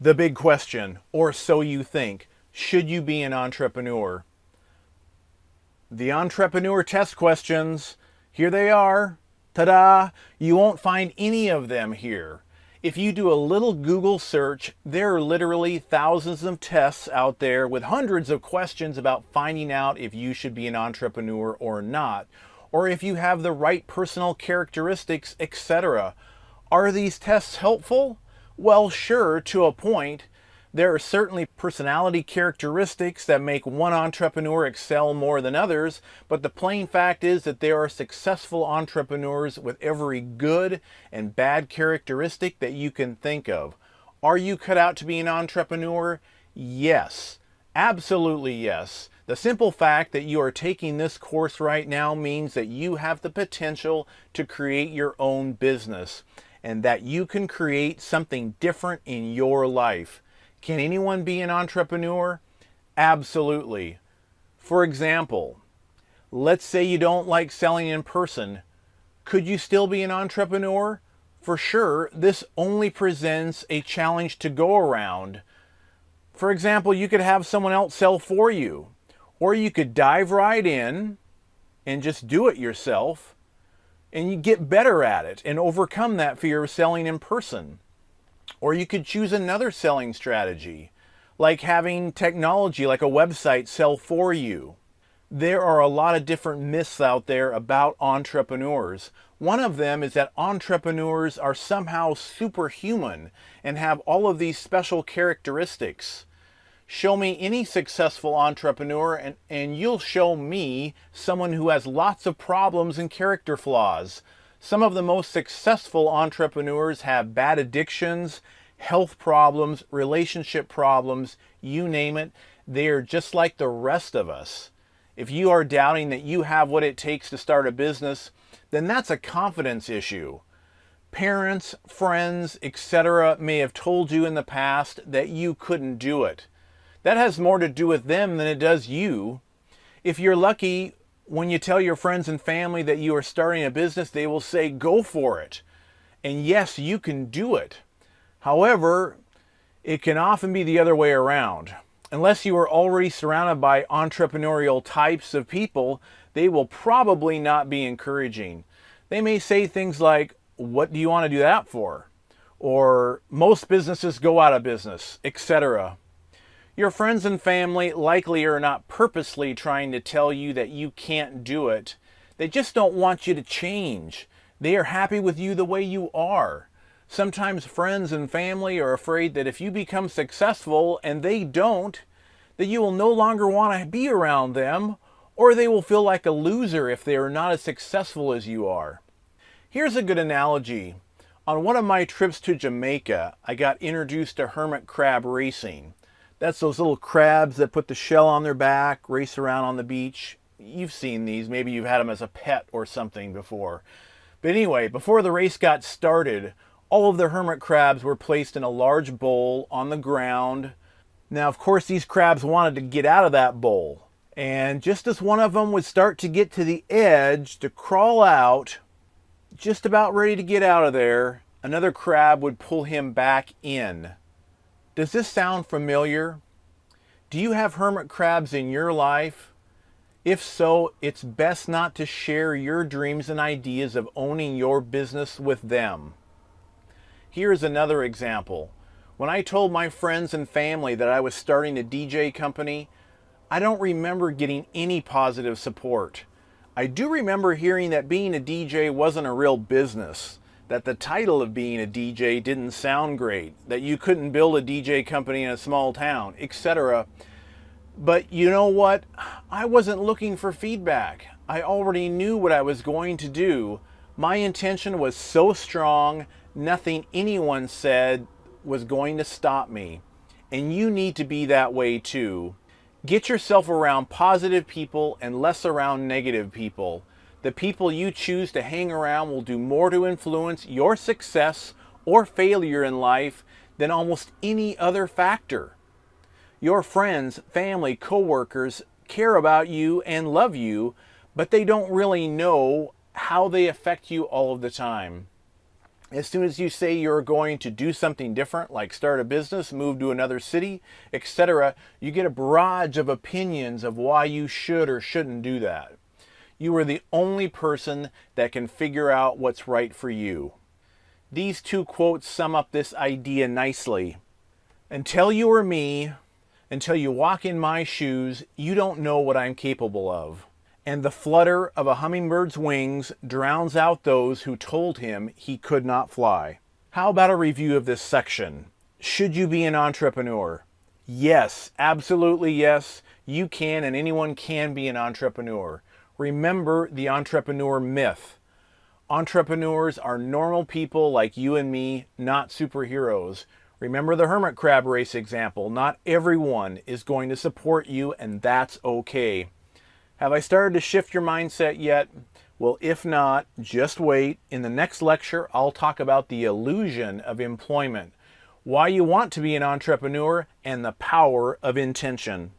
The big question, or so you think, should you be an entrepreneur? The entrepreneur test questions, here they are. Ta-da! You won't find any of them here. If you do a little Google search, there are literally thousands of tests out there with hundreds of questions about finding out if you should be an entrepreneur or not, or if you have the right personal characteristics, etc. Are these tests helpful? Well, sure, to a point. There are certainly personality characteristics that make one entrepreneur excel more than others, but the plain fact is that there are successful entrepreneurs with every good and bad characteristic that you can think of. Are you cut out to be an entrepreneur? Yes, absolutely yes. The simple fact that you are taking this course right now means that you have the potential to create your own business and that you can create something different in your life. Can anyone be an entrepreneur? Absolutely. For example, let's say you don't like selling in person. Could you still be an entrepreneur? For sure, this only presents a challenge to go around. For example, you could have someone else sell for you, or you could dive right in and just do it yourself, and you get better at it and overcome that fear of selling in person. Or you could choose another selling strategy, like having technology like a website sell for you. There are a lot of different myths out there about entrepreneurs. One of them is that entrepreneurs are somehow superhuman and have all of these special characteristics. Show me any successful entrepreneur and you'll show me someone who has lots of problems and character flaws. Some of the most successful entrepreneurs have bad addictions, health problems, relationship problems, you name it. They are just like the rest of us. If you are doubting that you have what it takes to start a business, then that's a confidence issue. Parents, friends, etc. may have told you in the past that you couldn't do it. That has more to do with them than it does you. If you're lucky, when you tell your friends and family that you are starting a business, they will say, go for it. And yes, you can do it. However, it can often be the other way around. Unless you are already surrounded by entrepreneurial types of people, they will probably not be encouraging. They may say things like, what do you want to do that for? Or most businesses go out of business, etc. Your friends and family likely are not purposely trying to tell you that you can't do it. They just don't want you to change. They are happy with you the way you are. Sometimes friends and family are afraid that if you become successful and they don't, that you will no longer want to be around them, or they will feel like a loser if they are not as successful as you are. Here's a good analogy. On one of my trips to Jamaica, I got introduced to hermit crab racing. That's those little crabs that put the shell on their back, race around on the beach. You've seen these. Maybe you've had them as a pet or something before. But anyway, before the race got started, all of the hermit crabs were placed in a large bowl on the ground. Now, of course, these crabs wanted to get out of that bowl. And just as one of them would start to get to the edge to crawl out, just about ready to get out of there, another crab would pull him back in. Does this sound familiar? Do you have hermit crabs in your life? If so, it's best not to share your dreams and ideas of owning your business with them. Here's another example. When I told my friends and family that I was starting a DJ company, I don't remember getting any positive support. I do remember hearing that being a DJ wasn't a real business, that the title of being a DJ didn't sound great, that you couldn't build a DJ company in a small town, etc. But you know what? I wasn't looking for feedback. I already knew what I was going to do. My intention was so strong, nothing anyone said was going to stop me. And you need to be that way too. Get yourself around positive people and less around negative people. The people you choose to hang around will do more to influence your success or failure in life than almost any other factor. Your friends, family, coworkers care about you and love you, but they don't really know how they affect you all of the time. As soon as you say you're going to do something different, like start a business, move to another city, etc., you get a barrage of opinions of why you should or shouldn't do that. You are the only person that can figure out what's right for you. These two quotes sum up this idea nicely. Until you are me, until you walk in my shoes, you don't know what I'm capable of. And the flutter of a hummingbird's wings drowns out those who told him he could not fly. How about a review of this section? Should you be an entrepreneur? Yes, absolutely yes. You can, and anyone can be an entrepreneur. Remember the entrepreneur myth. Entrepreneurs are normal people like you and me, not superheroes. Remember the hermit crab race example. Not everyone is going to support you, and that's okay. Have I started to shift your mindset yet? Well, if not, just wait. In the next lecture, I'll talk about the illusion of employment, why you want to be an entrepreneur, and the power of intention.